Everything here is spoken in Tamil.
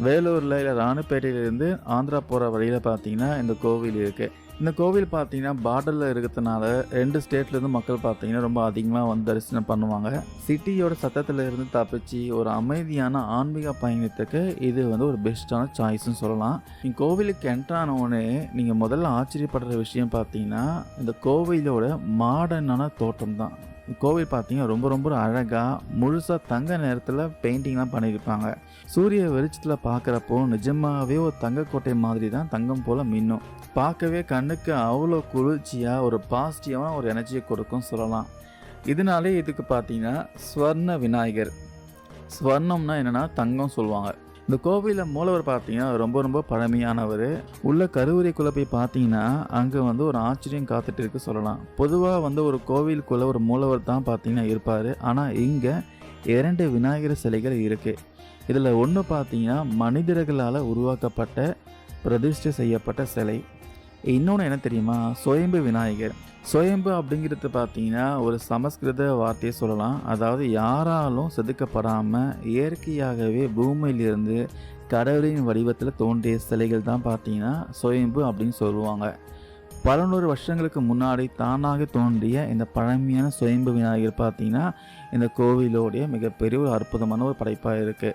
வேலூரில் இல்லை ராணிப்பேட்டையிலேருந்து ஆந்திரா போகிற வழியில் பார்த்தீங்கன்னா இந்த கோவில் இருக்குது. இந்த கோவில் பார்த்தீங்கன்னா பார்டரில் இருக்கிறதுனால 2 ஸ்டேட்லேருந்து மக்கள் பார்த்தீங்கன்னா ரொம்ப அதிகமாக வந்து தரிசனம் பண்ணுவாங்க. சிட்டியோட சத்தத்தில் இருந்து தப்பிச்சு ஒரு அமைதியான ஆன்மீக பயணத்துக்கு இது வந்து ஒரு பெஸ்ட்டான சாய்ஸ்ன்னு சொல்லலாம். இந்த கோவிலுக்கு என்ட்ரான உடனே நீங்கள் முதல்ல ஆச்சரியப்படுற விஷயம் பார்த்தீங்கன்னா இந்த கோவிலோட மாடர்னான தோற்றம் தான். கோவில் பார்த்தீங்கன்னா ரொம்ப ரொம்ப அழகாக முழுசாக தங்க நேரத்தில் பெயிண்டிங்லாம் பண்ணியிருப்பாங்க. சூரிய வெளிச்சத்தில் பார்க்குறப்போ நிஜமாகவே ஒரு தங்கக்கோட்டை மாதிரி தான் தங்கம் போல் மின்னும். பார்க்கவே கண்ணுக்கு அவ்வளோ குளிர்ச்சியாக ஒரு பாசிட்டிவான ஒரு எனர்ஜியை கொடுக்கும் சொல்லலாம். இதனாலே இதுக்கு பார்த்தீங்கன்னா ஸ்வர்ண விநாயகர். ஸ்வர்ணம்னா என்னென்னா தங்கம் சொல்லுவாங்க. இந்த கோவிலில் மூலவர் பார்த்தீங்கன்னா ரொம்ப ரொம்ப பழமையானவர். உள்ள கருவறைக்குள்ளே போய் பார்த்தீங்கன்னா அங்கே வந்து ஒரு ஆச்சரியம் காத்துட்டு இருக்கு சொல்லலாம். பொதுவாக வந்து ஒரு கோவிலுக்குள்ளே ஒரு மூலவர் தான் பார்த்தீங்கன்னா இருப்பார். ஆனால் இங்கே 2 விநாயகர் சிலைகள் இருக்குது. இதில் ஒன்று பார்த்தீங்கன்னா மனிதர்களால் உருவாக்கப்பட்ட பிரதிஷ்டை செய்யப்பட்ட சிலை. இன்னொன்று என்ன தெரியுமா? சுயம்பு விநாயகர். சுயம்பு அப்படிங்கிறது பார்த்தீங்கன்னா ஒரு சமஸ்கிருத வார்த்தையை சொல்லலாம். அதாவது யாராலும் செதுக்கப்படாமல் இயற்கையாகவே பூமியிலிருந்து கடவுளின் வடிவத்தில் தோன்றிய சிலைகள் தான் பார்த்தீங்கன்னா சுயம்பு அப்படின்னு சொல்லுவாங்க. பல 100 வருஷங்களுக்கு முன்னாடி தானாக தோன்றிய இந்த பழமையான சுயம்பு விநாயகர் பார்த்தீங்கன்னா இந்த கோவிலோடைய மிகப்பெரிய ஒரு அற்புதமான ஒரு படைப்பாக இருக்குது.